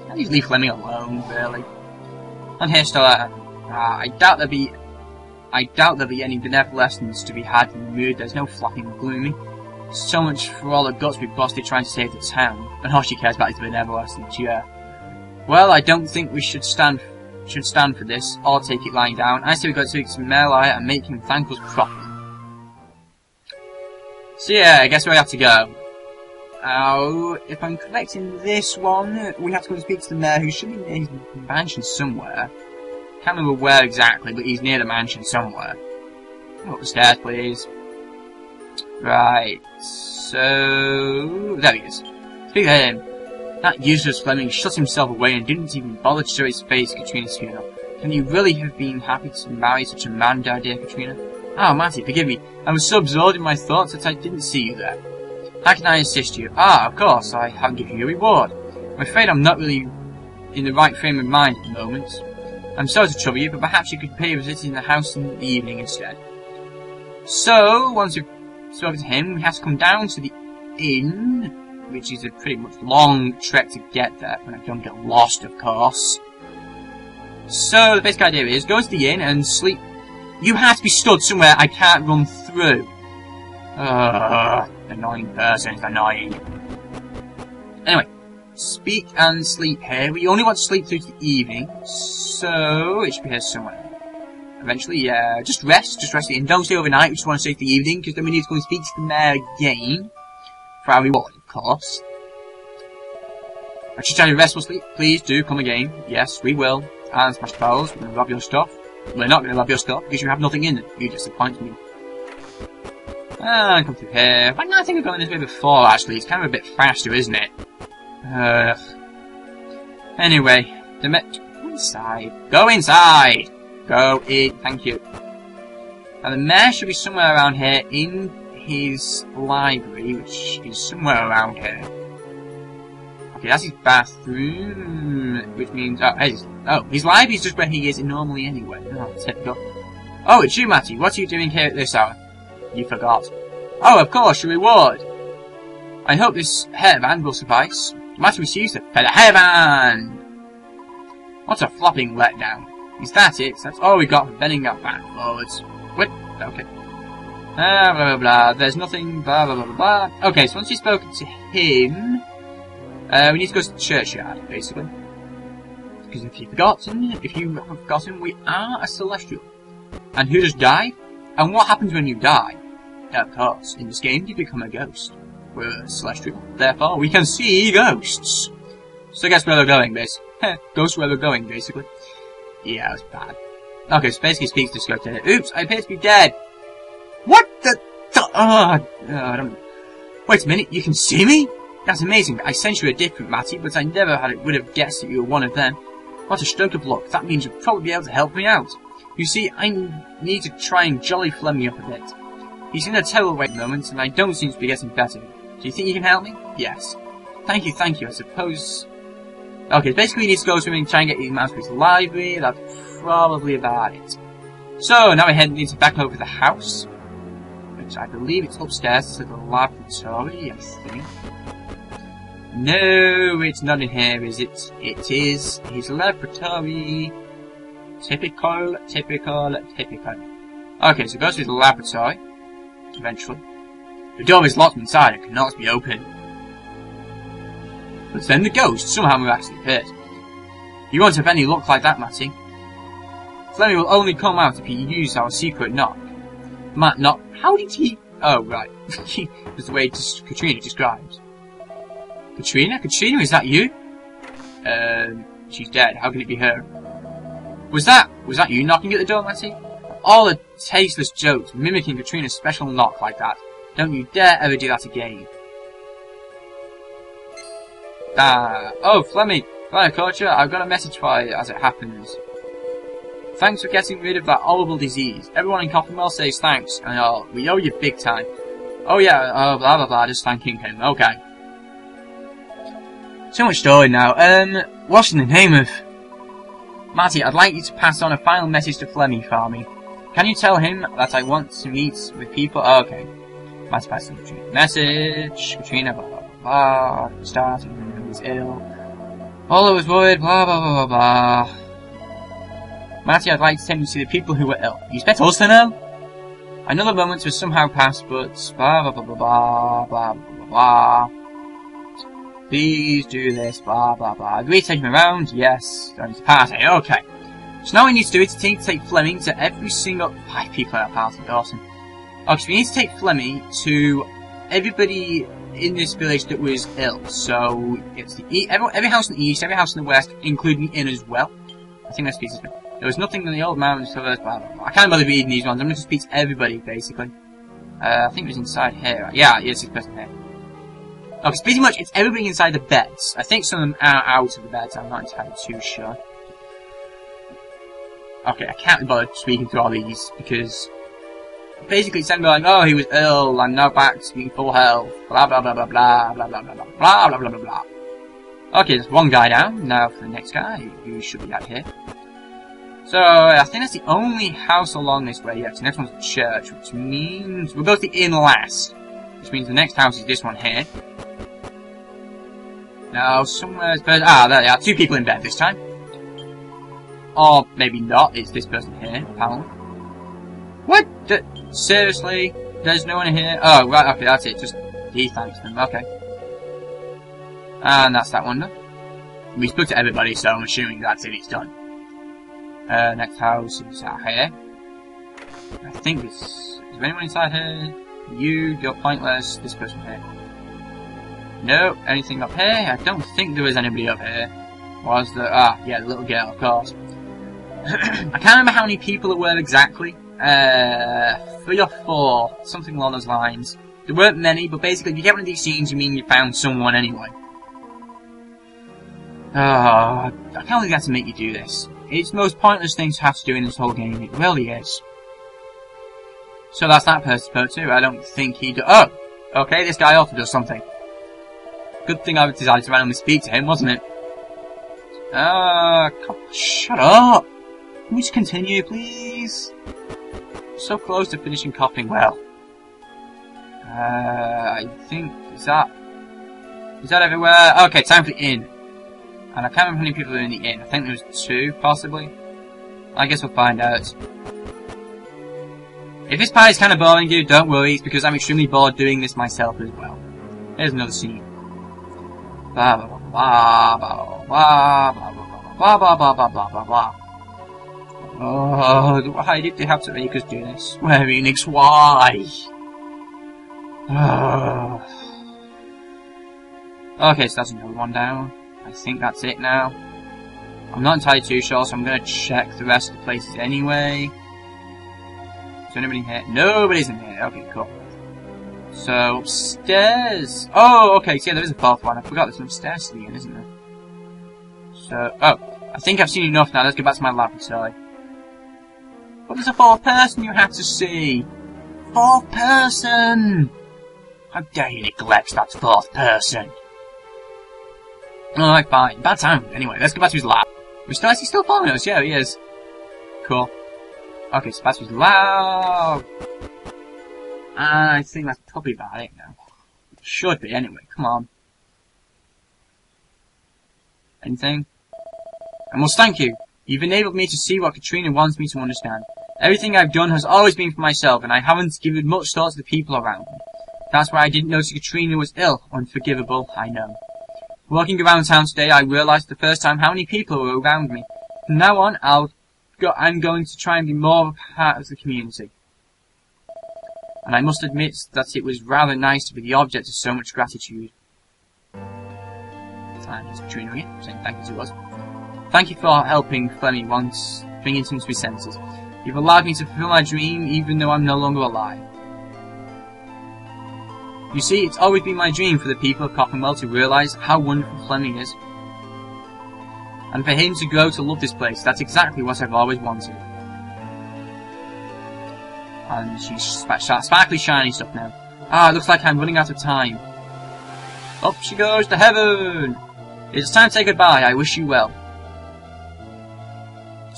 I just leave Fleming alone, really. And here's the letter. I doubt there'll be any benevolence to be had in the mood. There's no flapping and gloomy. So much for all the guts we busted trying to save the town. And all she cares about is benevolence, yeah. Well, I don't think we should stand for this, or take it lying down. I say we got to speak to Melai and make him thank us properly. So yeah, I guess we have to go. If I'm correct in this one, we have to go and speak to the mayor, who should be near his mansion somewhere. Can't remember where exactly, but he's near the mansion somewhere. Go up the stairs, please. Right, so... there he is. Speak to him. That useless Fleming shut himself away and didn't even bother to show his face at Katrina's funeral. Can you really have been happy to marry such a man, dear Katrina? Oh, Matty, forgive me. I was so absorbed in my thoughts that I didn't see you there. How can I assist you? Of course, I haven't given you a reward. I'm afraid I'm not really in the right frame of mind at the moment. I'm sorry to trouble you, but perhaps you could pay a visit in the house in the evening instead. So, once we've spoken to him, we have to come down to the inn, which is a pretty much long trek to get there, when I don't get lost, of course. So, the basic idea is, go to the inn and sleep. You have to be stood somewhere I can't run through. Annoying person, it's annoying. Anyway, speak and sleep here. We only want to sleep through to the evening, so it should be here somewhere. Eventually, yeah, just rest at the inn. Don't stay overnight, we just want to stay for the evening, because then we need to go and speak to the mayor again. For our reward, of course. I should tell you restful sleep. Please do come again. Yes, we will. And smash the barrels, we're going to rob your stuff. We're not going to rob your stuff, because you have nothing in it. You disappoint me. And come through here. Why not? I think we've gone this way before, actually. It's kind of a bit faster, isn't it? Anyway, go inside. Go inside! Go in. Thank you. Now, the mayor should be somewhere around here in his library, which is somewhere around here. Okay, that's his bathroom, which means... his library is just where he is normally anyway. Oh, typical. Oh, it's you, Matty. What are you doing here at this hour? You forgot. Oh, of course, your reward. I hope this hairband will suffice. Matty receives the feather hairband. What a flopping letdown. Is that it? That's all we got for bending our back forwards. What? Okay. Blah, blah, blah. There's nothing, blah, blah, blah, blah. Okay, so once you've spoken to him, we need to go to the churchyard, basically. Because if you haven't forgotten, we are a celestial. And who just died? And what happens when you die? Of course, in this game you become a ghost. We're celestial, therefore we can see ghosts. So guess where they're going, basically. Ghosts where they're going, basically. Yeah, that's bad. Okay, so basically speaks to Scope. Oops, I appear to be dead. What the... I don't... Wait a minute, you can see me? That's amazing. I sent you a different Matty, but I never would have guessed that you were one of them. What a stroke of luck. That means you'll probably be able to help me out. You see, I need to try and jolly Fleming up a bit. He's in a terrible way at the moment, and I don't seem to be getting better. Do you think you can help me? Yes. Thank you, I suppose... Okay, basically he needs to go swimming, try and get him out of his library. That's probably about it. So, now we're heading back over to the house. Which I believe it's upstairs to the laboratory, I think. No, it's not in here, is it? It is his laboratory. Typical. Okay, so it goes to the laboratory. Eventually. The door is locked inside and cannot be opened. But then the ghost somehow miraculously appears. You won't have any luck like that, Matty. Fleming will only come out if you use our secret knock. Knock? How did he... Oh, right. That's the way Katrina describes. Katrina? Katrina, is that you? She's dead. How can it be her? Was that you knocking at the door, Matty? All the tasteless jokes, mimicking Katrina's special knock like that. Don't you dare ever do that again. Oh, Fleming! Right, Coach, I've got a message for you as it happens. Thanks for getting rid of that horrible disease. Everyone in Copperwell says thanks, and we owe you big time. Oh yeah, blah blah blah, just thanking him, okay. So much story now. What's in the name of... Matty, I'd like you to pass on a final message to Fleming for me. Can you tell him that I want to meet with people? Oh, okay. Matty passed on Katrina message. Katrina, blah blah blah blah. Starting, who is ill. All I was worried, blah blah blah blah blah. Matty, I'd like to take you to see the people who were ill. You expect us to know? Another moment was somehow passed, but blah blah blah blah blah blah blah blah. Please do this, blah blah blah. Agree to take him around? Yes. Going to party, okay. So now we need to do is to take Fleming to every single 5 people at a party, awesome. Okay, so we need to take Fleming to everybody in this village that was ill. So it's the every house in the east, every house in the west, including the inn as well. I think that's pieces. There was nothing in the old mountains, so blah blah blah. I can't bother reading these ones. I'm going to speak to everybody basically. I think it was inside here. Yeah, it's this person here. Okay, so pretty much it's everybody inside the beds. I think some of them are out of the beds. I'm not entirely too sure. Okay, I can't be bothered speaking to all these because basically it's them going, oh, he was ill, I'm now back to being full health, blah blah blah blah blah blah blah blah blah blah blah blah blah blah. Okay, there's one guy down. Now for the next guy, who should be out here. So I think that's the only house along this way. Yeah, the next one's the church, which means we'll go to the inn last. Which means the next house is this one here. Now somewhere's there they are, 2 people in bed this time. Or maybe not, it's this person here, apparently. What? Seriously? There's no one here? Oh, right, okay, that's it. Just he thanks them, okay. And that's that one done. We spoke to everybody, so I'm assuming that's it, it's done. Next house is out here. I think it's... Is there anyone inside here? You're pointless. This person here. No, anything up here? I don't think there was anybody up here. Was there? Ah, yeah, the little girl, of course. I can't remember how many people there were exactly. 3 or 4, something along those lines. There weren't many, but basically if you get one of these scenes, you mean you found someone anyway. I can't believe I have to make you do this. It's the most pointless thing to have to do in this whole game, it really is. So that's that person spoke to. I don't think he do- Oh! Okay, this guy also does something. Good thing I decided to randomly speak to him, wasn't it? Shut up! Can we just continue, please? So close to finishing coughing well. I think... Is that everywhere? Okay, time for the inn. And I can't remember how many people are in the inn. I think there was 2, possibly. I guess we'll find out. If this part is kind of boring you, don't worry. It's because I'm extremely bored doing this myself as well. Here's another scene. Blah blah blah blah blah blah blah blah blah blah blah blah blah. Oh, why did they have to make us do this? Square Enix, why? Okay, so that's another one down. I think that's it now. I'm not entirely too sure, so I'm gonna check the rest of the places anyway. Is there anybody here? Nobody's in here. Okay, cool. So, upstairs. Oh, okay, so yeah, there is a 4th one. I forgot there's some stairs to the inn, isn't there? So, oh, I think I've seen enough now. Let's get back to my laboratory. But there's a 4th person you have to see. 4th person! How dare you neglect that 4th person? Alright, fine. Bad time. Anyway, let's go back to his lab. Is he still following us? Yeah, he is. Cool. Okay, so back to his lab. I think that's probably about it now. Should be, anyway. Come on. Anything? I must thank you. You've enabled me to see what Katrina wants me to understand. Everything I've done has always been for myself, and I haven't given much thought to the people around me. That's why I didn't notice Katrina was ill. Unforgivable, I know. Walking around town today, I realized for the first time how many people were around me. From now on, I'm going to try and be more of a part of the community. And I must admit that it was rather nice to be the object of so much gratitude. And it's Katrina again, saying thank you to us. Thank you for helping Fleming once, bringing him to his senses. You've allowed me to fulfill my dream, even though I'm no longer alive. You see, it's always been my dream for the people of Coppenwell to realise how wonderful Fleming is. And for him to grow to love this place. That's exactly what I've always wanted. And she's sparkly shiny stuff now. Ah, it looks like I'm running out of time. Up she goes to heaven! It's time to say goodbye, I wish you well.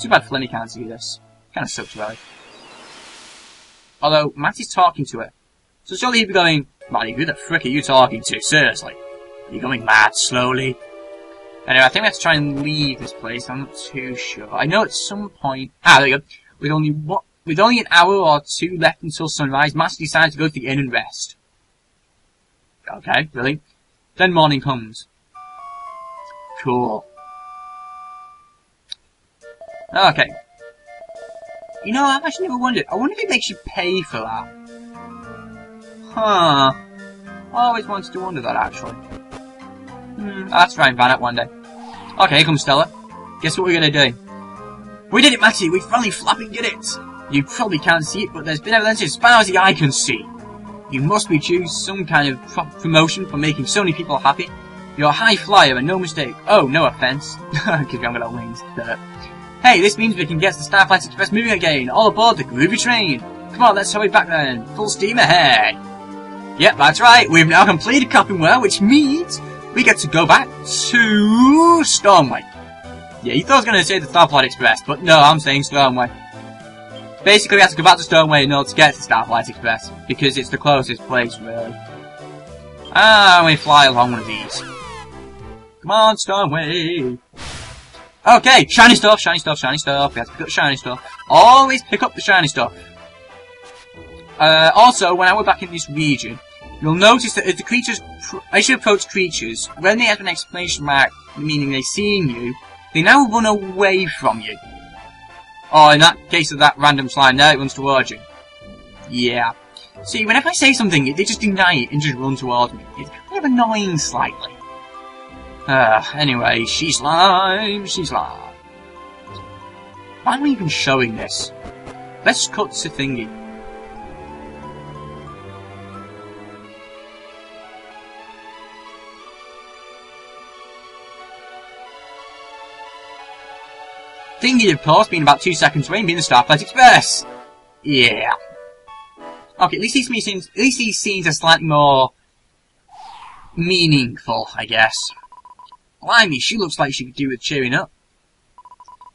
Too bad Fleming can't see this. Kinda sucks really. Although, Matty's talking to her. So surely he'd be going, Matty, who the frick are you talking to? Seriously. Are you going mad slowly? Anyway, I think we have to try and leave this place. I'm not too sure. I know at some point... Ah, there we go. With only an hour or two left until sunrise, Master decides to go to the inn and rest. Okay, really? Then morning comes. Cool. Okay. You know, I've actually never wondered. I wonder if it makes you pay for that. Huh. I always wanted to wonder that, actually. Let's try and find out one day. Okay, here comes Stella. Guess what we're gonna do? We did it, Matty! We finally flapping did it! You probably can't see it, but there's been evidence as far as the eye can see. You must be due some kind of promotion for making so many people happy. You're a high flyer and no mistake. Oh, no offense. Because we haven't got wings. Hey, this means we can get the Starflight Express moving again. All aboard the groovy train. Come on, let's hurry back then. Full steam ahead. Yep, that's right. We've now completed Coppenwell, which means we get to go back to Stormway. Yeah, you thought I was going to say the Starflight Express, but no, I'm saying Stormway. Basically, we have to go back to Stormway in order to get to Starflight Express, because it's the closest place, really. Ah, we fly along one of these. Come on, Stormway. Okay, shiny stuff, shiny stuff, shiny stuff. We have to pick up the shiny stuff. Always pick up the shiny stuff. Also, when I were back in this region, you'll notice that as the creatures, as you approach creatures, when they have an exclamation mark, meaning they're seeing you, they now run away from you. Or in that case of that random slime there, it runs towards you. Yeah. See, whenever I say something, they just deny it and just run towards me. It's kind of annoying slightly. Anyway, she slime, she slime. Why am I even showing this? Let's cut to thingy. Thingy, of course, being about 2 seconds away and being the Starflight Express. Yeah. Okay, at least these scenes are slightly more meaningful, I guess. Blimey, she looks like she could do with cheering up.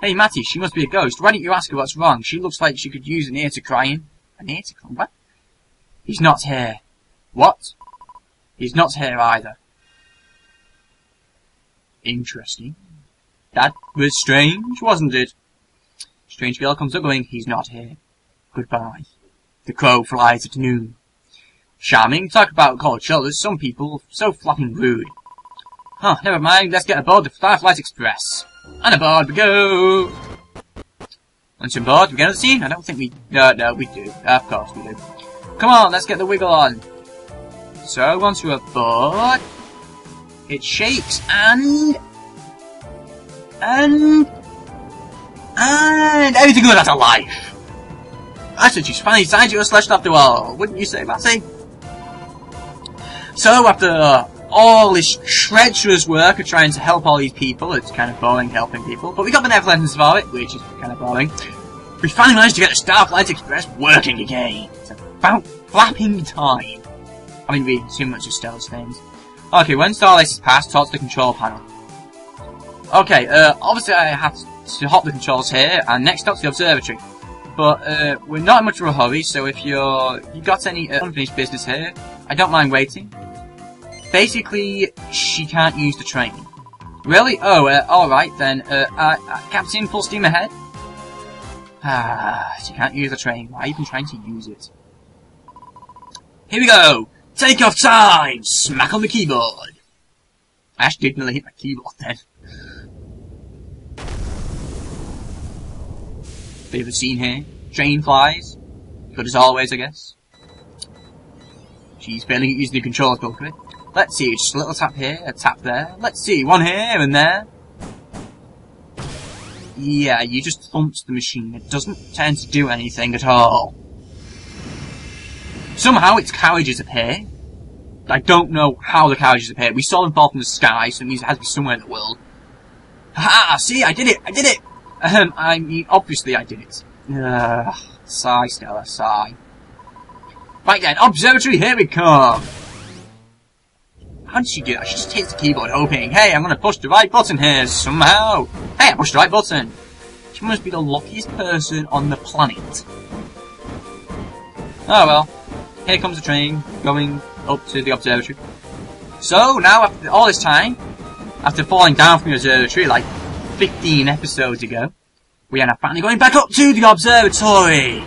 Hey, Matty, she must be a ghost. Why don't you ask her what's wrong? She looks like she could use an ear to cry in. An ear to cry? What? He's not here. What? He's not here either. Interesting. That was strange, wasn't it? Strange girl comes up going, he's not here. Goodbye. The crow flies at noon. Charming, talk about cold shoulders, some people so flapping rude. Huh, never mind, let's get aboard the Starflight Express. And aboard we go! Once you're aboard, we get on the scene? I don't think we... No, we do. Of course we do. Come on, let's get the wiggle on. So, once you're aboard, it shakes and everything goes out of life. I said she's finally signed you a slashed after all, wouldn't you say, Matty? So, after all this treacherous work of trying to help all these people, it's kind of boring helping people, but we got benevolence for it, which is kind of boring. We finally managed to get the Starflight Express working again. It's about flapping time. I mean, reading too much of Stella's things. Okay, once all this is passed, talk to the control panel. Okay, obviously I have to hop the controls here, and next up to the observatory. But, we're not in much of a hurry, so if you got any unfinished business here, I don't mind waiting. Basically, she can't use the train. Really? Oh, alright then, Captain, full steam ahead? She can't use the train. Why even trying to use it? Here we go! Take off time! Smack on the keyboard! I actually did nearly hit my keyboard then. Bit of a scene here. Train flies. Good as always, I guess. She's failing at using the controls properly. Let's see, just a little tap here, a tap there. Let's see, one here and there. Yeah, you just thumped the machine. It doesn't tend to do anything at all. Somehow its carriages appear. I don't know how the carriages appear. We saw them fall from the sky, so it means it has to be somewhere in the world. Haha, see, I did it! I did it! I mean, obviously I did it. Sigh, Stella, sigh. Right then, observatory, here we come! How did she do that? She just hits the keyboard hoping, hey, I'm gonna push the right button here, somehow! Hey, I pushed the right button! She must be the luckiest person on the planet. Oh well. Here comes the train, going up to the observatory. So, now after all this time, after falling down from the observatory like 15 episodes ago, we are now finally going back up to the observatory.